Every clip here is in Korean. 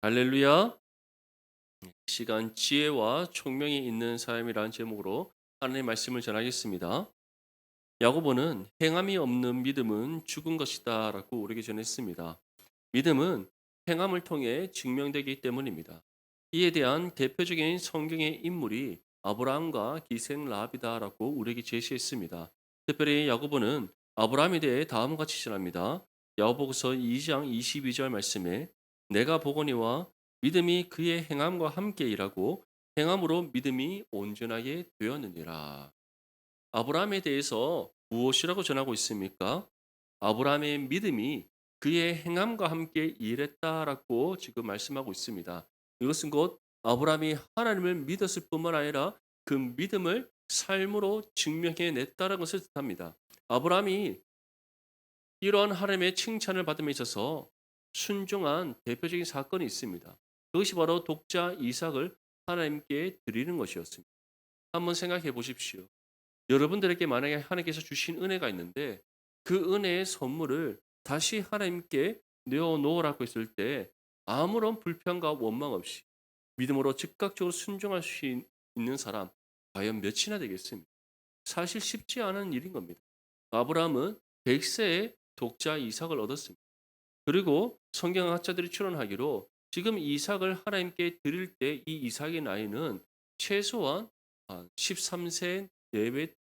할렐루야. 시간 지혜와 총명이 있는 삶이라는 제목으로 하나님의 말씀을 전하겠습니다. 야고보는 행함이 없는 믿음은 죽은 것이다라고 우리에게 전했습니다. 믿음은 행함을 통해 증명되기 때문입니다. 이에 대한 대표적인 성경의 인물이 아브라함과 기생 라합이다라고 우리에게 제시했습니다. 특별히 야고보는 아브라함에 대해 다음과 같이 전합니다. 야고보서 2장 22절 말씀에 내가 보거니와 믿음이 그의 행함과 함께 일하고 행함으로 믿음이 온전하게 되었느니라. 아브라함에 대해서 무엇이라고 전하고 있습니까? 아브라함의 믿음이 그의 행함과 함께 일했다라고 지금 말씀하고 있습니다. 이것은 곧 아브라함이 하나님을 믿었을 뿐만 아니라 그 믿음을 삶으로 증명해 냈다는 것을 뜻합니다. 아브라함이 이러한 하나님의 칭찬을 받음에 있어서 순종한 대표적인 사건이 있습니다. 그것이 바로 독자 이삭을 하나님께 드리는 것이었습니다. 한번 생각해 보십시오. 여러분들에게 만약에 하나님께서 주신 은혜가 있는데 그 은혜의 선물을 다시 하나님께 내어 놓으라고 했을 때 아무런 불평과 원망 없이 믿음으로 즉각적으로 순종할 수 있는 사람 과연 몇이나 되겠습니까? 사실 쉽지 않은 일인 겁니다. 아브라함은 100세에 독자 이삭을 얻었습니다. 그리고 성경학자들이 추론하기로 지금 이삭을 하나님께 드릴 때 이 이삭의 나이는 최소한 13세 내외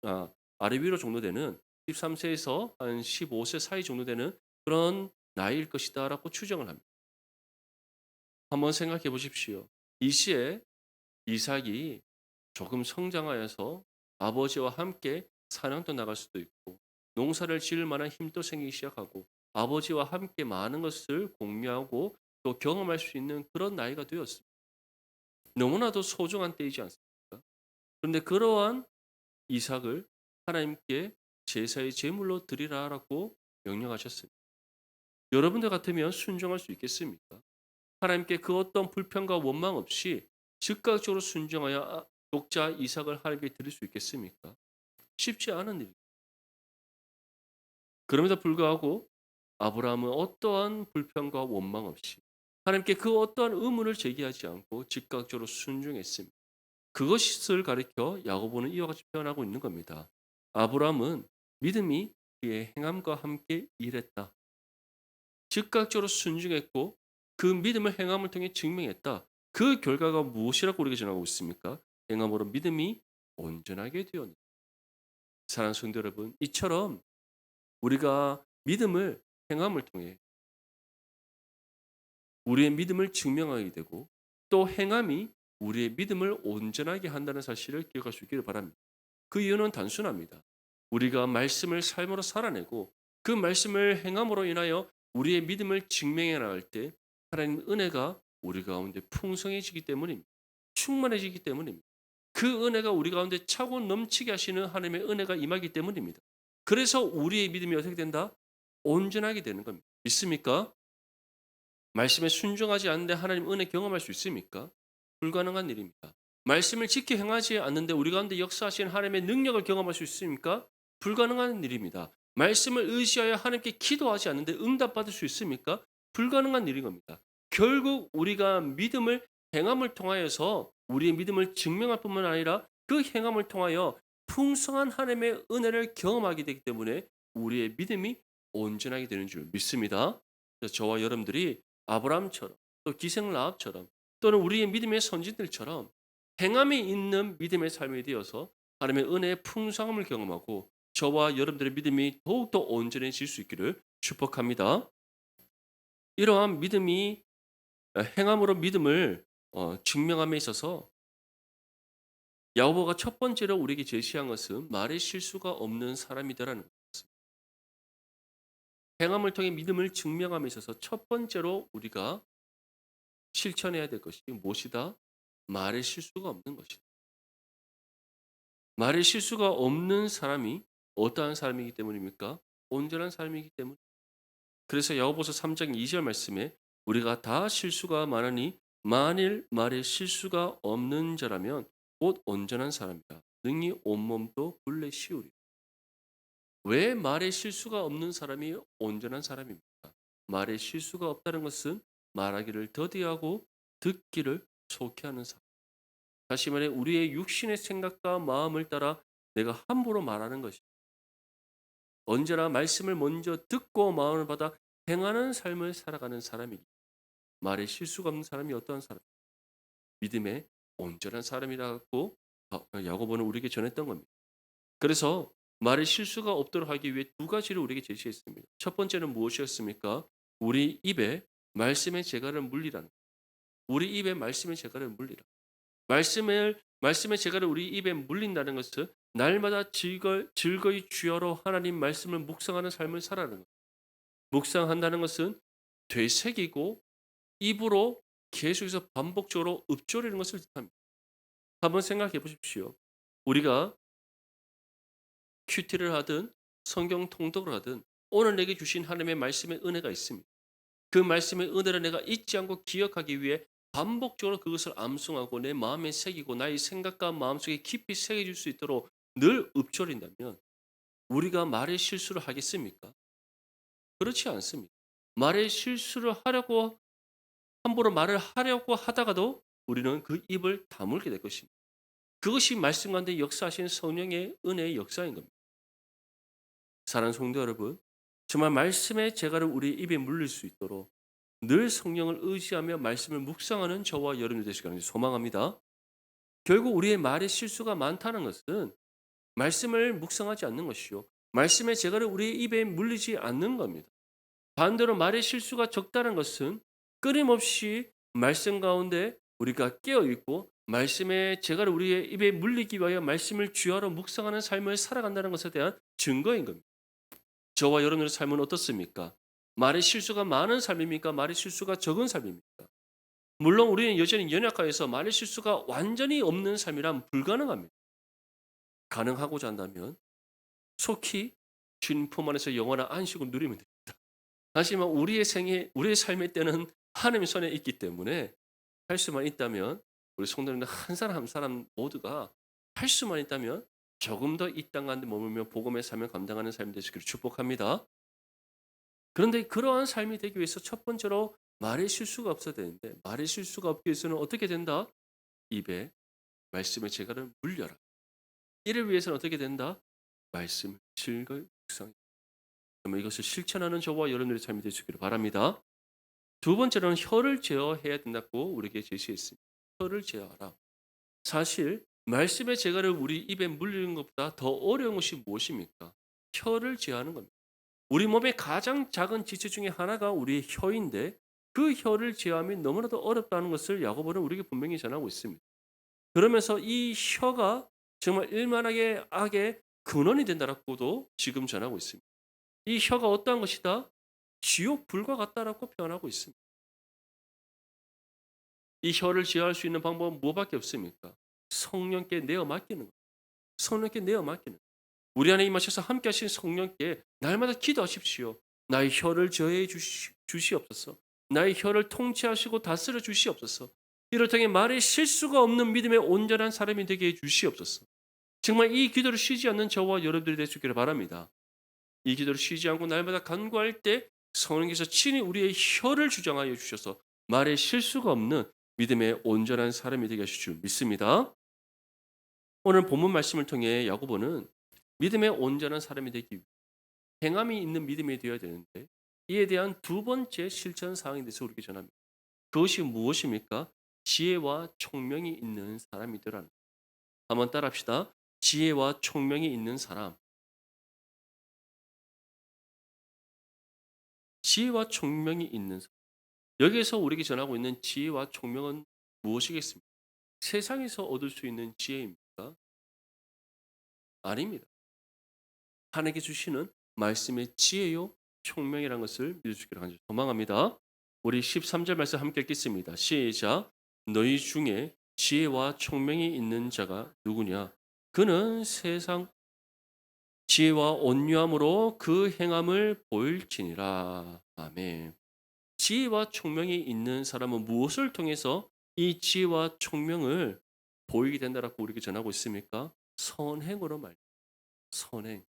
아래 위로 정도 되는 13세에서 한 15세 사이 정도 되는 그런 나이일 것이다라고 추정을 합니다. 한번 생각해 보십시오. 이 시에 이삭이 조금 성장하여서 아버지와 함께 사냥도 나갈 수도 있고 농사를 지을 만한 힘도 생기기 시작하고 아버지와 함께 많은 것을 공유하고 또 경험할 수 있는 그런 나이가 되었습니다. 너무나도 소중한 때이지 않습니까? 그런데 그러한 이삭을 하나님께 제사의 제물로 드리라라고 명령하셨습니다. 여러분들 같으면 순종할 수 있겠습니까? 하나님께 그 어떤 불평과 원망 없이 즉각적으로 순종하여 독자 이삭을 하나님께 드릴 수 있겠습니까? 쉽지 않은 일. 그럼에도 불구하고 아브라함은 어떠한 불평과 원망 없이 하나님께 그 어떠한 의문을 제기하지 않고 즉각적으로 순종했습니다. 그것을 가리켜 야고보는 이와 같이 표현하고 있는 겁니다. 아브라함은 믿음이 그의 행함과 함께 일했다. 즉각적으로 순종했고 그 믿음을 행함을 통해 증명했다. 그 결과가 무엇이라고 우리에게 전하고 있습니까? 행함으로 믿음이 온전하게 되었다. 사랑하는 성도 여러분, 이처럼 우리가 믿음을 행함을 통해 우리의 믿음을 증명하게 되고 또 행함이 우리의 믿음을 온전하게 한다는 사실을 기억할 수 있기를 바랍니다. 그 이유는 단순합니다. 우리가 말씀을 삶으로 살아내고 그 말씀을 행함으로 인하여 우리의 믿음을 증명해 나갈 때 하나님 은혜가 우리 가운데 풍성해지기 때문입니다. 충만해지기 때문입니다. 그 은혜가 우리 가운데 차고 넘치게 하시는 하나님의 은혜가 임하기 때문입니다. 그래서 우리의 믿음이 어떻게 된다? 온전하게 되는 겁니다. 믿습니까? 말씀에 순종하지 않는데 하나님 은혜 경험할 수 있습니까? 불가능한 일입니다. 말씀을 지켜 행하지 않는데 우리 가운데 역사하시는 하나님의 능력을 경험할 수 있습니까? 불가능한 일입니다. 말씀을 의지하여 하나님께 기도하지 않는데 응답받을 수 있습니까? 불가능한 일인 겁니다. 결국 우리가 믿음을 행함을 통하여서 우리의 믿음을 증명할 뿐만 아니라 그 행함을 통하여 풍성한 하나님의 은혜를 경험하게 되기 때문에 우리의 믿음이 온전하게 되는 줄 믿습니다. 그래서 저와 여러분들이 아브라함처럼 또 기생 라합처럼 또는 우리의 믿음의 선진들처럼 행함이 있는 믿음의 삶이 되어서 하나님의 은혜의 풍성함을 경험하고 저와 여러분들의 믿음이 더욱더 온전해질 수 있기를 축복합니다. 이러한 믿음이 행함으로 믿음을 증명함에 있어서 야고보가 첫 번째로 우리에게 제시한 것은 말의 실수가 없는 사람이다라는 것입니다. 행함을 통해 믿음을 증명함에 있어서 첫 번째로 우리가 실천해야 될 것이 무엇이다? 말의 실수가 없는 것이다. 말의 실수가 없는 사람이 어떠한 사람이기 때문입니까? 온전한 사람이기 때문. 그래서 야고보서 3장 2절 말씀에 우리가 다 실수가 많으니 만일 말에 실수가 없는 자라면 곧 온전한 사람이다. 능히 온몸도 굴레 씌우리. 왜 말에 실수가 없는 사람이 온전한 사람입니까? 말에 실수가 없다는 것은 말하기를 더디하고 듣기를 속해하는 사람. 다시 말해 우리의 육신의 생각과 마음을 따라 내가 함부로 말하는 것이 언제나 말씀을 먼저 듣고 마음을 받아 행하는 삶을 살아가는 사람이기. 말에 실수가 없는 사람이 어떠한 사람? 믿음의 온전한 사람이라고 야고보는 우리에게 전했던 겁니다. 그래서 말에 실수가 없도록 하기 위해 두 가지를 우리에게 제시했습니다. 첫 번째는 무엇이었습니까? 우리 입에 말씀의 재갈을 물리라는. 우리 입에 말씀의 재갈을 물리라. 말씀의 재갈을 우리 입에 물린다는 것은 날마다 즐거이 주여로 하나님 말씀을 묵상하는 삶을 살아가는 것. 묵상한다는 것은 되새기고 입으로 계속해서 반복적으로 읊조리는 것을 뜻합니다. 한번 생각해 보십시오. 우리가 큐티를 하든 성경 통독을 하든 오늘 내게 주신 하나님의 말씀의 은혜가 있습니다. 그 말씀의 은혜를 내가 잊지 않고 기억하기 위해 반복적으로 그것을 암송하고 내 마음에 새기고 나의 생각과 마음속에 깊이 새겨질 수 있도록 늘 읊조린다면 우리가 말의 실수를 하겠습니까? 그렇지 않습니다. 말의 실수를 하려고 함부로 말을 하려고 하다가도 우리는 그 입을 다물게 될 것입니다. 그것이 말씀 가운데 역사하시는 성령의 은혜의 역사인 겁니다. 사랑하는 성도 여러분, 정말 말씀의 재갈을 우리 입에 물릴 수 있도록 늘 성령을 의지하며 말씀을 묵상하는 저와 여러분이 되시기를 소망합니다. 결국 우리의 말에 실수가 많다는 것은 말씀을 묵상하지 않는 것이요. 말씀의 재갈을 우리 입에 물리지 않는 겁니다. 반대로 말의 실수가 적다는 것은 끊임없이 말씀 가운데 우리가 깨어 있고 말씀의 재갈을 우리의 입에 물리기 위하여 말씀을 주야로 묵상하는 삶을 살아간다는 것에 대한 증거인 겁니다. 저와 여러분의 삶은 어떻습니까? 말의 실수가 많은 삶입니까? 말의 실수가 적은 삶입니까? 물론 우리는 여전히 연약하여서 말의 실수가 완전히 없는 삶이란 불가능합니다. 가능하고자 한다면 속히 주님 품 안에서 영원한 안식을 누리면 됩니다. 하지만 우리의 삶의 때는 하나님의 손에 있기 때문에 할 수만 있다면 우리 성도님들 한 사람 한 사람 모두가 할 수만 있다면 조금 더 이 땅 가운데 머물며 복음의 삶을 감당하는 삶이 되시기를 축복합니다. 그런데 그러한 삶이 되기 위해서 첫 번째로 말의 실수가 없어야 되는데 말의 실수가 없기 위해서는 어떻게 된다? 입에 말씀의 재갈을 물려라. 이를 위해서는 어떻게 된다? 말씀을 즐거이 묵상해. 그러면 이것을 실천하는 저와 여러분들의 삶이 되시기를 바랍니다. 두 번째로는 혀를 제어해야 된다고 우리에게 제시했습니다. 혀를 제어하라. 사실 말씀의 재갈을 우리 입에 물리는 것보다 더 어려운 것이 무엇입니까? 혀를 제어하는 겁니다. 우리 몸의 가장 작은 지체 중에 하나가 우리의 혀인데 그 혀를 제어함이 너무나도 어렵다는 것을 야고보는 우리에게 분명히 전하고 있습니다. 그러면서 이 혀가 정말 일만하게 악의 근원이 된다라고도 지금 전하고 있습니다. 이 혀가 어떠한 것이다? 지옥 불과 같다라고 표현하고 있습니다. 이 혀를 제어할 수 있는 방법은 뭐밖에 없습니까? 성령께 내어 맡기는 것. 성령께 내어 맡기는 것. 우리 안에 임하셔서 함께 하신 성령께 날마다 기도하십시오. 나의 혀를 저해해 주시옵소서. 나의 혀를 통치하시고 다스려 주시옵소서. 이를 통해 말에 실수가 없는 믿음의 온전한 사람이 되게 해 주시옵소서. 정말 이 기도를 쉬지 않는 저와 여러분들이 될 수 있기를 바랍니다. 이 기도를 쉬지 않고 날마다 간구할 때 성령께서 친히 우리의 혀를 주장하여 주셔서 말에 실수가 없는 믿음의 온전한 사람이 되게 하실 줄 믿습니다. 오늘 본문 말씀을 통해 야고보는 믿음의 온전한 사람이 되기 위해 행함이 있는 믿음이 되어야 되는데 이에 대한 두 번째 실천 사항에 대해서 우리에게 전합니다. 그것이 무엇입니까? 지혜와 총명이 있는 사람이더라는. 한번 따라합시다. 지혜와 총명이 있는 사람. 지혜와 총명이 있는 사람. 여기에서 우리에게 전하고 있는 지혜와 총명은 무엇이겠습니까? 세상에서 얻을 수 있는 지혜입니까? 아닙니다. 하나님께 주시는 말씀의 지혜요 총명이라는 것을 믿어주기를 간절히 소망합니다. 우리 13절 말씀 함께 읽겠습니다. 시작. 너희 중에 지혜와 총명이 있는 자가 누구냐? 그는 세상 지혜와 온유함으로 그 행함을 보일지니라. 아멘. 지혜와 총명이 있는 사람은 무엇을 통해서 이 지혜와 총명을 보이게 된다라고 우리에게 전하고 있습니까? 선행으로 말. 선행.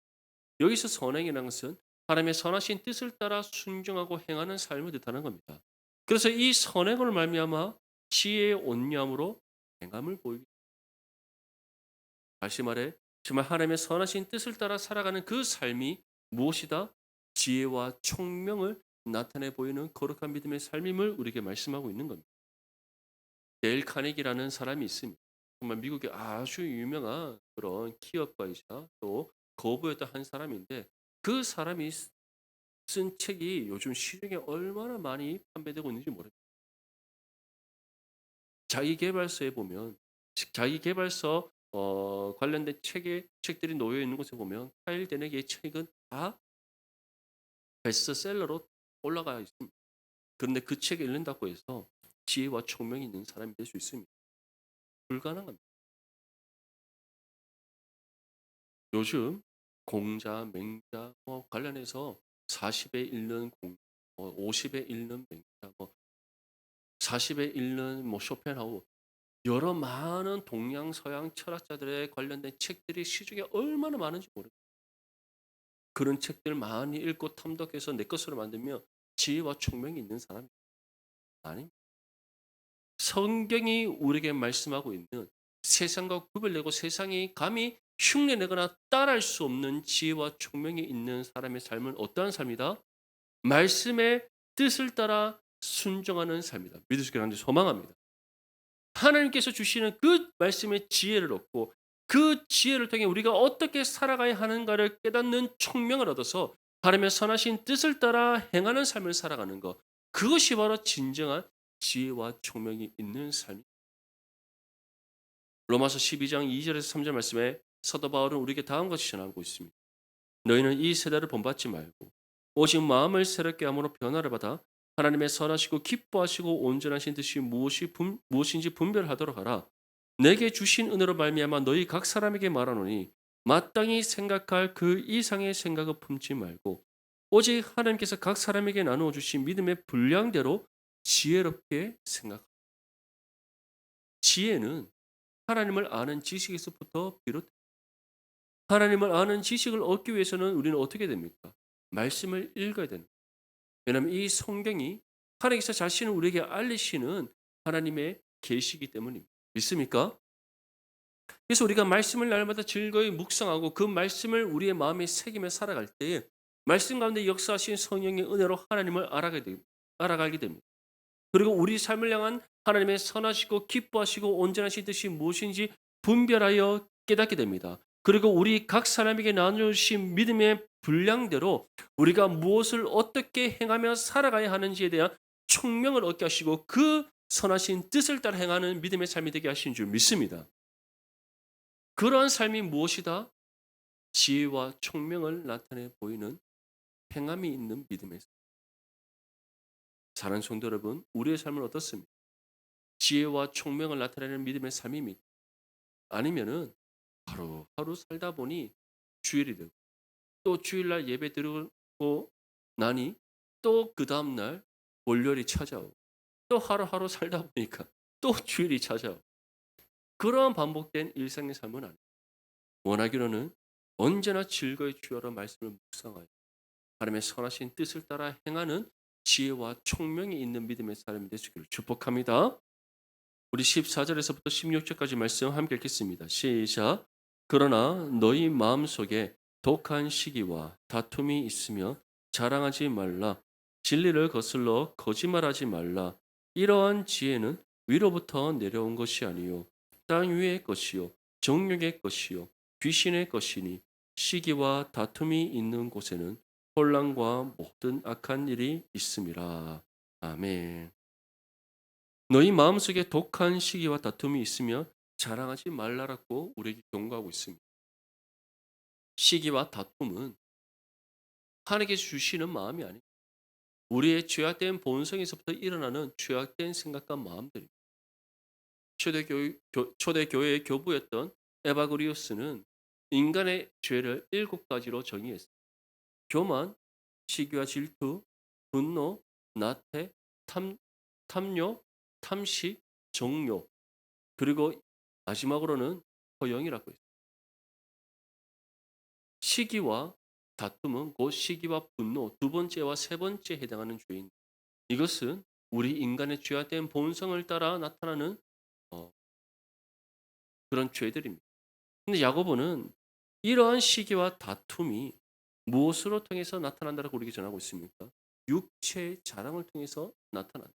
여기서 선행이라는 것은 하나님의 선하신 뜻을 따라 순종하고 행하는 삶을 뜻하는 겁니다. 그래서 이 선행으로 말미암아 지혜의 온유함으로 행함을 보이기. 다시 말해 정말 하나님의 선하신 뜻을 따라 살아가는 그 삶이 무엇이다? 지혜와 총명을 나타내 보이는 거룩한 믿음의 삶임을 우리에게 말씀하고 있는 겁니다. 데일 카네기라는 사람이 있습니다. 정말 미국의 아주 유명한 그런 기업가이자 또 거부였던 한 사람인데 그 사람이 쓴 책이 요즘 시중에 얼마나 많이 판매되고 있는지 모릅니다. 자기계발서에 보면 자기계발서 관련된 책들이 놓여 있는 곳에 보면 카일 데네기의 책은 다 베스트셀러로 올라가 있습니다. 그런데 그 책을 읽는다고 해서 지혜와 총명이 있는 사람이 될 수 있습니다. 불가능합니다. 요즘 공자, 맹자 관련해서 40에 읽는 50에 읽는 맹자, 40에 읽는 쇼펜하우어 여러 많은 동양 서양 철학자들의 관련된 책들이 시중에 얼마나 많은지 모릅니다. 그런 책들 많이 읽고 탐독해서 내 것으로 만들면 지혜와 총명이 있는 사람이 아닙니다. 성경이 우리에게 말씀하고 있는 세상과 구별되고 세상이 감히 흉내내거나 따라할 수 없는 지혜와 총명이 있는 사람의 삶은 어떠한 삶이다? 말씀의 뜻을 따라 순종하는 삶이다. 믿을 수 있게 소망합니다. 하나님께서 주시는 그 말씀의 지혜를 얻고 그 지혜를 통해 우리가 어떻게 살아가야 하는가를 깨닫는 총명을 얻어서 하나님의 선하신 뜻을 따라 행하는 삶을 살아가는 것. 그것이 바로 진정한 지혜와 총명이 있는 삶입니다. 로마서 12장 2절에서 3절 말씀에 사도 바울은 우리에게 다음과 같이 전하고 있습니다. 너희는 이 세대를 본받지 말고 오직 마음을 새롭게 함으로 변화를 받아 하나님의 선하시고 기뻐하시고 온전하신 뜻이 무엇인지 분별하도록 하라. 내게 주신 은혜로 말미암아 너희 각 사람에게 말하노니 마땅히 생각할 그 이상의 생각을 품지 말고 오직 하나님께서 각 사람에게 나누어 주신 믿음의 분량대로 지혜롭게 생각하라. 지혜는 하나님을 아는 지식에서부터 비롯. 하나님을 아는 지식을 얻기 위해서는 우리는 어떻게 됩니까? 말씀을 읽어야 됩니다. 왜냐하면 이 성경이 하나님께서 자신을 우리에게 알리시는 하나님의 계시이기 때문입니다. 믿습니까? 그래서 우리가 말씀을 날마다 즐거이 묵상하고 그 말씀을 우리의 마음에 새기며 살아갈 때에 말씀 가운데 역사하신 성령의 은혜로 하나님을 알아가게 됩니다. 그리고 우리 삶을 향한 하나님의 선하시고 기뻐하시고 온전하신 뜻이 무엇인지 분별하여 깨닫게 됩니다. 그리고 우리 각 사람에게 나누신 믿음의 분량대로 우리가 무엇을 어떻게 행하며 살아가야 하는지에 대한 총명을 얻게 하시고 그 선하신 뜻을 따라 행하는 믿음의 삶이 되게 하신 줄 믿습니다. 그러한 삶이 무엇이다? 지혜와 총명을 나타내 보이는 행함이 있는 믿음의 삶. 사랑하는 성도 여러분, 우리의 삶은 어떻습니까? 지혜와 총명을 나타내는 믿음의 삶입니까? 아니면은 하루하루 살다 보니 주일이 되고 또 주일날 예배 드리고 나니 또 그 다음날 월요일이 찾아오고 또 하루하루 살다 보니까 또 주일이 찾아오고 그러한 반복된 일상의 삶은 아닙니다. 원하기로는 언제나 즐거이 주여라 말씀을 묵상하여 하나님의 선하신 뜻을 따라 행하는 지혜와 총명이 있는 믿음의 삶이 되시기를 축복합니다. 우리 14절에서부터 16절까지 말씀 함께 읽겠습니다. 시작. 그러나 너희 마음속에 독한 시기와 다툼이 있으며 자랑하지 말라. 진리를 거슬러 거짓말하지 말라. 이러한 지혜는 위로부터 내려온 것이 아니요 땅 위의 것이요 정욕의 것이요 귀신의 것이니 시기와 다툼이 있는 곳에는 혼란과 모든 악한 일이 있음이라. 아멘. 너희 마음속에 독한 시기와 다툼이 있으며 자랑하지 말라라고 우리에게 경고하고 있습니다. 시기와 다툼은 하나님께서 주시는 마음이 아닙니다. 우리의 죄악된 본성에서부터 일어나는 죄악된 생각과 마음들입니다. 초대교회의 교부였던 에바그리오스는 인간의 죄를 7가지로 정의했습니다. 교만, 시기와 질투, 분노, 나태, 탐욕, 탐식, 정욕, 그리고 마지막으로는 허영이라고 했습니다. 시기와 다툼은 곧 시기와 분노 두 번째와 세 번째에 해당하는 죄입니다. 이것은 우리 인간의 죄악된 본성을 따라 나타나는 어 그런 죄들입니다. 근데 야고보는 이러한 시기와 다툼이 무엇으로 통해서 나타난다라고 우리에게 전하고 있습니까? 육체의 자랑을 통해서 나타난다.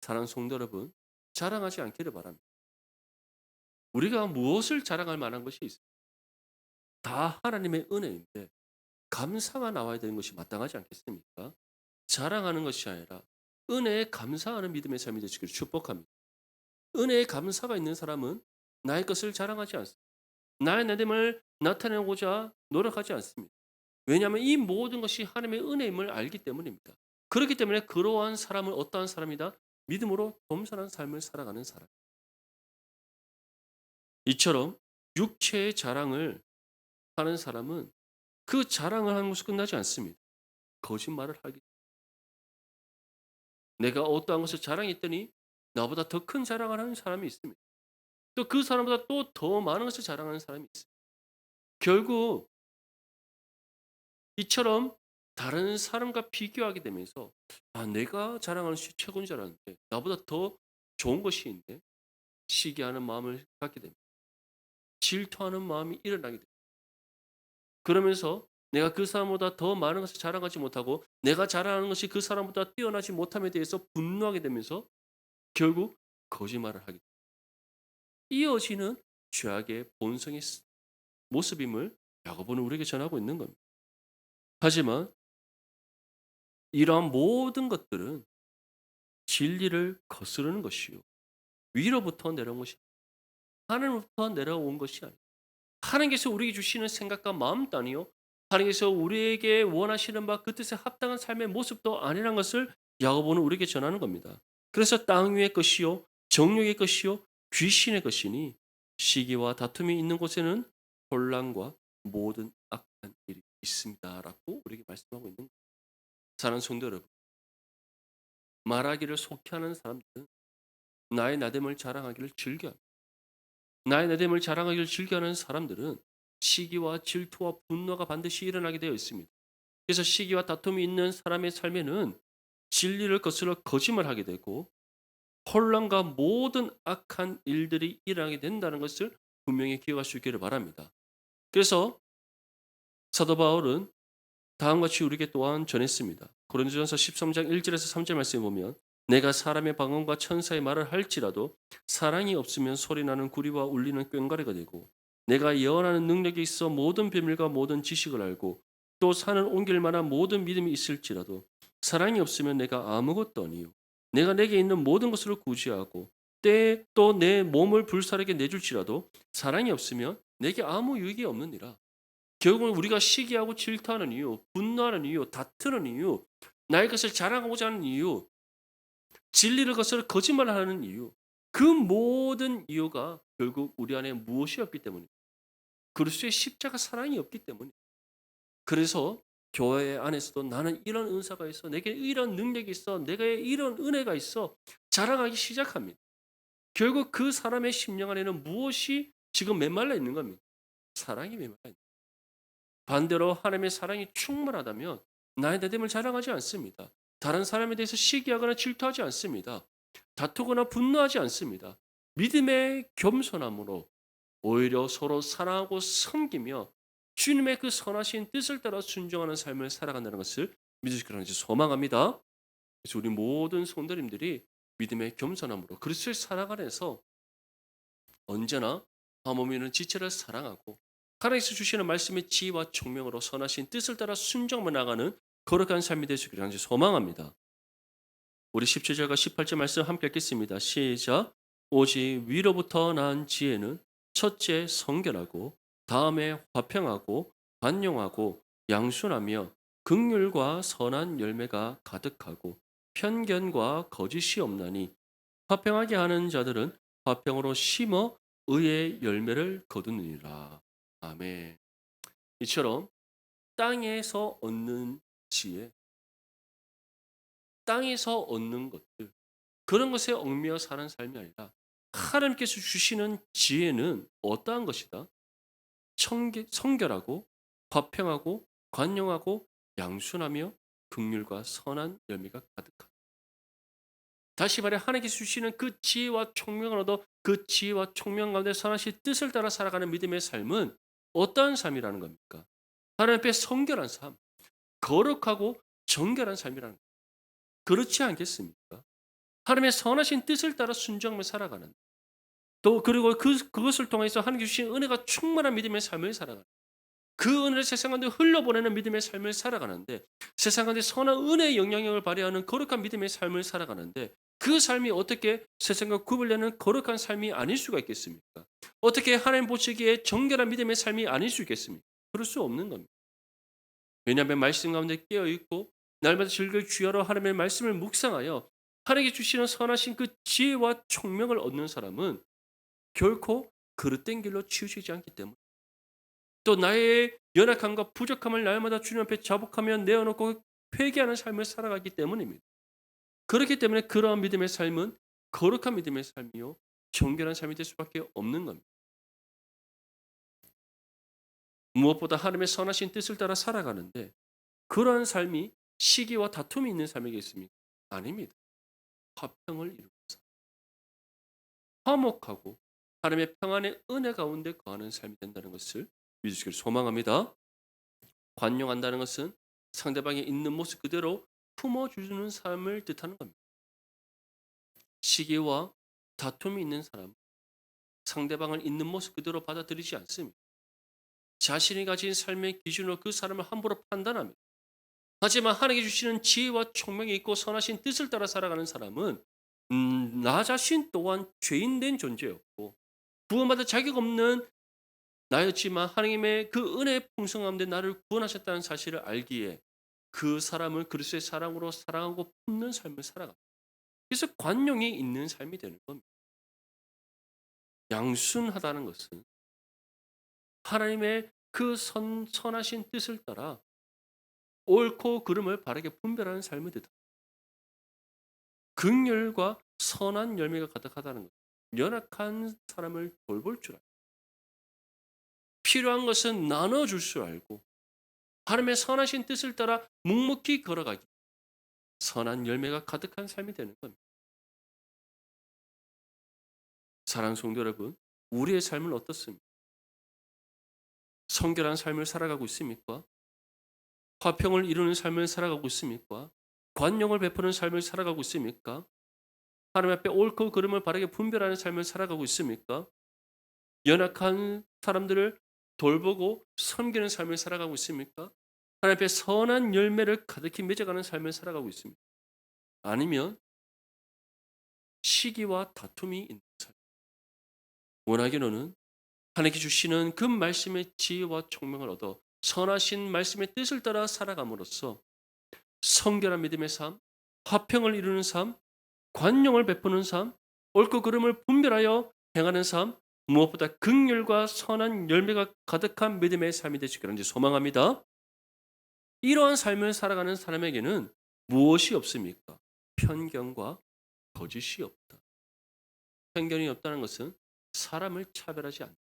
사랑하는 성도 여러분, 자랑하지 않기를 바랍니다. 우리가 무엇을 자랑할 만한 것이 있습니까? 다 하나님의 은혜인데 감사가 나와야 되는 것이 마땅하지 않겠습니까? 자랑하는 것이 아니라 은혜에 감사하는 믿음의 삶이 되시기를 축복합니다. 은혜에 감사가 있는 사람은 나의 것을 자랑하지 않습니다. 나의 나됨을 나타내고자 노력하지 않습니다. 왜냐하면 이 모든 것이 하나님의 은혜임을 알기 때문입니다. 그렇기 때문에 그러한 사람은 어떠한 사람이다? 믿음으로 겸손한 삶을 살아가는 사람. 이처럼 육체의 자랑을 하는 사람은 그 자랑을 하는 것으로 끝나지 않습니다. 거짓말을 하기. 내가 어떠한 것을 자랑했더니 나보다 더 큰 자랑을 하는 사람이 있습니다. 또 그 사람보다 또 더 많은 것을 자랑하는 사람이 있습니다. 결국 이처럼 다른 사람과 비교하게 되면서 내가 자랑하는 것이 최고인 줄 알았는데 나보다 더 좋은 것이 있는데 시기하는 마음을 갖게 됩니다. 질투하는 마음이 일어나게 됩니다. 그러면서 내가 그 사람보다 더 많은 것을 자랑하지 못하고 내가 자랑하는 것이 그 사람보다 뛰어나지 못함에 대해서 분노하게 되면서 결국 거짓말을 하게 됩니다. 이어지는 죄악의 본성의 모습임을 야고보는 우리에게 전하고 있는 겁니다. 하지만 이러한 모든 것들은 진리를 거스르는 것이요. 위로부터 내려온 것이 하늘로부터 내려온 것이 아니에요. 하나님께서 우리에게 주시는 생각과 마음도 아니요. 하나님께서 우리에게 원하시는 바 그 뜻에 합당한 삶의 모습도 아니라는 것을 야고보는 우리에게 전하는 겁니다. 그래서 땅 위의 것이요 정욕의 것이요 귀신의 것이니 시기와 다툼이 있는 곳에는 혼란과 모든 악한 일이 있습니다라고 우리에게 말씀하고 있는 거예요. 사랑하는 성도 여러분, 말하기를 속히하는 사람들은 나의 나됨을 자랑하기를 즐겨합니다. 나의 나됨을 자랑하기를 즐겨하는 사람들은 시기와 질투와 분노가 반드시 일어나게 되어 있습니다. 그래서 시기와 다툼이 있는 사람의 삶에는 진리를 거스러 거짓말하게 되고 혼란과 모든 악한 일들이 일어나게 된다는 것을 분명히 기억할 수 있기를 바랍니다. 그래서 사도 바울은 다음과 같이 우리에게 또한 전했습니다. 고린도전서 13장 1절에서 3절 말씀에 보면 내가 사람의 방언과 천사의 말을 할지라도 사랑이 없으면 소리나는 구리와 울리는 꽹과리가 되고 내가 예언하는 능력이 있어 모든 비밀과 모든 지식을 알고 또 산을 옮길 만한 모든 믿음이 있을지라도 사랑이 없으면 내가 아무것도 아니요 내가 내게 있는 모든 것을 구제하고 때에 또 내 몸을 불사르게 내줄지라도 사랑이 없으면 내게 아무 유익이 없느니라. 결국은 우리가 시기하고 질투하는 이유, 분노하는 이유, 다투는 이유, 나의 것을 자랑하고자 하는 이유, 진리를 거스려 거짓말하는 이유, 그 모든 이유가 결국 우리 안에 무엇이 없기 때문입니다. 그리스도의 십자가 사랑이 없기 때문입니다. 그래서 교회 안에서도 나는 이런 은사가 있어, 내게 이런 능력이 있어, 내게 이런 은혜가 있어 자랑하기 시작합니다. 결국 그 사람의 심령 안에는 무엇이 지금 메말라 있는 겁니다. 사랑이 메말라 있는 겁니다. 반대로 하나님의 사랑이 충만하다면 나의 나됨을 자랑하지 않습니다. 다른 사람에 대해서 시기하거나 질투하지 않습니다. 다투거나 분노하지 않습니다. 믿음의 겸손함으로 오히려 서로 사랑하고 섬기며 주님의 그 선하신 뜻을 따라 순종하는 삶을 살아간다는 것을 믿으시기 바랍니다. 소망합니다. 그래서 우리 모든 성도님들이 믿음의 겸손함으로 그리스도의 사랑 안에서 언제나 하모미는 지체를 사랑하고 하나님께서 주시는 말씀의 지혜와 총명으로 선하신 뜻을 따라 순종만 나가는 거룩한 삶이 되시기를 간절히 소망합니다. 우리 17절과 18절 말씀 함께 읽겠습니다. 시작. 오직 위로부터 난 지혜는 첫째 성결하고 다음에 화평하고 관용하고 양순하며 긍휼과 선한 열매가 가득하고 편견과 거짓이 없나니 화평하게 하는 자들은 화평으로 심어 의의 열매를 거두느니라. 아멘. 이처럼 땅에서 얻는 지혜, 땅에서 얻는 것들, 그런 것에 얽매여 사는 삶이 아니라 하나님께서 주시는 지혜는 어떠한 것이다? 성결하고 화평하고 관용하고 양순하며 긍휼과 선한 열매가 가득하다. 다시 말해 하나님께서 주시는 그 지혜와 총명을 얻어 그 지혜와 총명 가운데 선하신 뜻을 따라 살아가는 믿음의 삶은 어떠한 삶이라는 겁니까? 하나님 앞에 성결한 삶, 거룩하고 정결한 삶이라는 거예요. 그렇지 않겠습니까? 하나님의 선하신 뜻을 따라 순종하며 살아가는 또 그리고 그것을 통해서 하나님께 주신 은혜가 충만한 믿음의 삶을 살아가는 그 은혜를 세상 가운데 흘려보내는 믿음의 삶을 살아가는데 세상 가운데 선한 은혜의 영향력을 발휘하는 거룩한 믿음의 삶을 살아가는데 그 삶이 어떻게 세상과 구별되는 거룩한 삶이 아닐 수가 있겠습니까? 어떻게 하나님 보시기에 정결한 믿음의 삶이 아닐 수 있겠습니까? 그럴 수 없는 겁니다. 왜냐하면 말씀 가운데 깨어 있고 날마다 즐거이 주여로 하나님의 말씀을 묵상하여 하나님께 주시는 선하신 그 지혜와 총명을 얻는 사람은 결코 그릇된 길로 치우치지 않기 때문에 또 나의 연약함과 부족함을 날마다 주님 앞에 자복하며 내어놓고 회개하는 삶을 살아가기 때문입니다. 그렇기 때문에 그러한 믿음의 삶은 거룩한 믿음의 삶이요 정결한 삶이 될 수밖에 없는 겁니다. 무엇보다 하나님의 선하신 뜻을 따라 살아가는데 그러한 삶이 시기와 다툼이 있는 삶이겠습니까? 아닙니다. 화평을 이루면서 화목하고 하나님의 평안의 은혜 가운데 거하는 삶이 된다는 것을 믿으시기를 소망합니다. 관용한다는 것은 상대방이 있는 모습 그대로 품어주는 삶을 뜻하는 겁니다. 시기와 다툼이 있는 사람은 상대방을 있는 모습 그대로 받아들이지 않습니다. 자신이 가진 삶의 기준으로 그 사람을 함부로 판단합니다. 하지만 하나님께 주시는 지혜와 총명이 있고 선하신 뜻을 따라 살아가는 사람은 나 자신 또한 죄인된 존재였고 구원받을 자격 없는 나였지만 하나님의 그 은혜의 풍성 가운데 나를 구원하셨다는 사실을 알기에 그 사람을 그리스도의 사랑으로 사랑하고 품는 삶을 살아갑니다. 그래서 관용이 있는 삶이 되는 겁니다. 양순하다는 것은 하나님의 그 선하신 뜻을 따라 옳고 그름을 바르게 분별하는 삶을 뜻합니다. 긍휼과 선한 열매가 가득하다는 것. 연약한 사람을 돌볼 줄 알고 필요한 것은 나눠줄 줄 알고 하나님의 선하신 뜻을 따라 묵묵히 걸어가기 선한 열매가 가득한 삶이 되는 겁니다. 사랑하는 성도 여러분, 우리의 삶은 어떻습니까? 성결한 삶을 살아가고 있습니까? 화평을 이루는 삶을 살아가고 있습니까? 관용을 베푸는 삶을 살아가고 있습니까? 하나님 앞에 옳고 그름을 바르게 분별하는 삶을 살아가고 있습니까? 연약한 사람들을 돌보고 섬기는 삶을 살아가고 있습니까? 하나님 앞에 선한 열매를 가득히 맺어가는 삶을 살아가고 있습니까? 아니면 시기와 다툼이 있는 삶. 원하기로는 하나님께 주시는 그 말씀의 지혜와 총명을 얻어 선하신 말씀의 뜻을 따라 살아감으로써 성결한 믿음의 삶, 화평을 이루는 삶, 관용을 베푸는 삶, 옳고 그름을 분별하여 행하는 삶, 무엇보다 긍휼과 선한 열매가 가득한 믿음의 삶이 되시기를 소망합니다. 이러한 삶을 살아가는 사람에게는 무엇이 없습니까? 편견과 거짓이 없다. 편견이 없다는 것은 사람을 차별하지 않는다.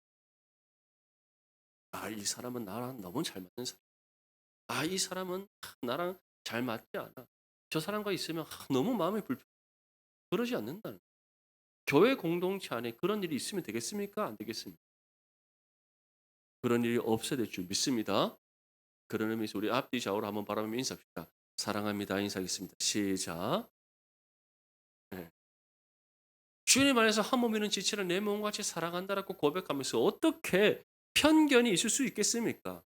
아, 이 사람은 나랑 너무 잘 맞는 사람. 아, 이 사람은 나랑 잘 맞지 않아. 저 사람과 있으면 너무 마음이 불편. 그러지 않는다는 거예요. 교회 공동체 안에 그런 일이 있으면 되겠습니까? 안 되겠습니까? 그런 일이 없어야 될 줄 믿습니다. 그런 의미에서 우리 앞뒤 좌우로 한번 바라보며 인사합시다. 사랑합니다. 인사하겠습니다. 시작. 네. 주님 안에서 한 몸이는 지체를 내 몸같이 사랑한다라고 고백하면서 어떻게 편견이 있을 수 있겠습니까?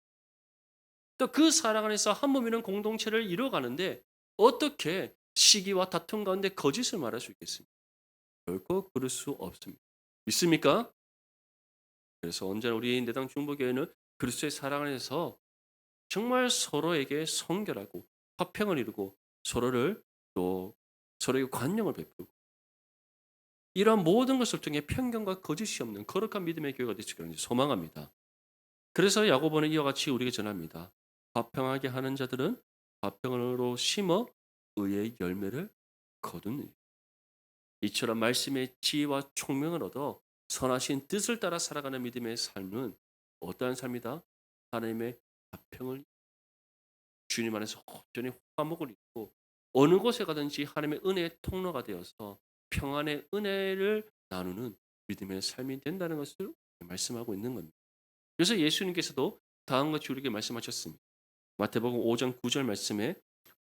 또 그 사랑 안에서 한 몸이는 공동체를 이뤄가는데 어떻게 시기와 다툼 가운데 거짓을 말할 수 있겠습니까? 결코 그럴 수 없습니다. 믿습니까? 그래서 언제나 우리 내당 중보교회는 그리스도의 사랑 안에서 정말 서로에게 성결하고 화평을 이루고 서로를 또 서로에게 관용을 베풀고 이러한 모든 것을 통해 편견과 거짓이 없는 거룩한 믿음의 교회가 되시기를 소망합니다. 그래서 야고보는 이와 같이 우리에게 전합니다. 화평하게 하는 자들은 화평으로 심어 의의 열매를 거두니 이처럼 말씀의 지혜와 총명을 얻어 선하신 뜻을 따라 살아가는 믿음의 삶은 어떠한 삶이다? 하나님의 화평을 주님 안에서 온전히 화목을 입고 어느 곳에 가든지 하나님의 은혜의 통로가 되어서 평안의 은혜를 나누는 믿음의 삶이 된다는 것을 말씀하고 있는 겁니다. 그래서 예수님께서도 다음과 같이 우리에게 말씀하셨습니다. 마태복음 5장 9절 말씀에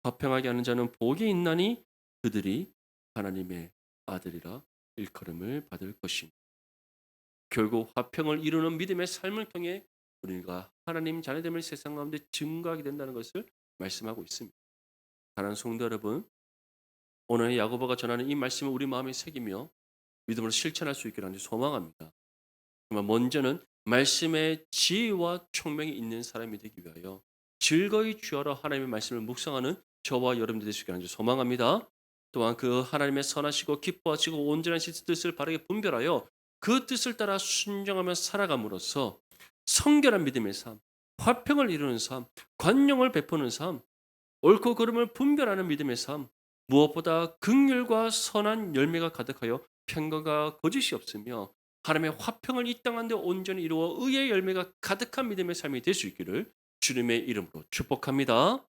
화평하게 하는 자는 복이 있나니 그들이 하나님의 아들이라 일컬음을 받을 것입니다. 결국 화평을 이루는 믿음의 삶을 통해 우리가 하나님 자녀됨을 세상 가운데 증거하게 된다는 것을 말씀하고 있습니다. 사랑하는 성도 여러분, 오늘 야고보가 전하는 이 말씀을 우리 마음에 새기며 믿음으로 실천할 수 있기를 소망합니다. 정말 먼저는 말씀의 지혜와 총명이 있는 사람이 되기 위하여 즐거이 주하러 하나님의 말씀을 묵상하는 저와 여러분들 되시기를 소망합니다. 또한 그 하나님의 선하시고 기뻐하시고 온전하신 뜻을 바르게 분별하여 그 뜻을 따라 순종하며 살아감으로써 성결한 믿음의 삶, 화평을 이루는 삶, 관용을 베푸는 삶, 옳고 그름을 분별하는 믿음의 삶, 무엇보다 긍휼과 선한 열매가 가득하여 편견과 거짓이 없으며 하나님의 화평을 이 땅 가운데 온전히 이루어 의의 열매가 가득한 믿음의 삶이 될 수 있기를 주님의 이름으로 축복합니다.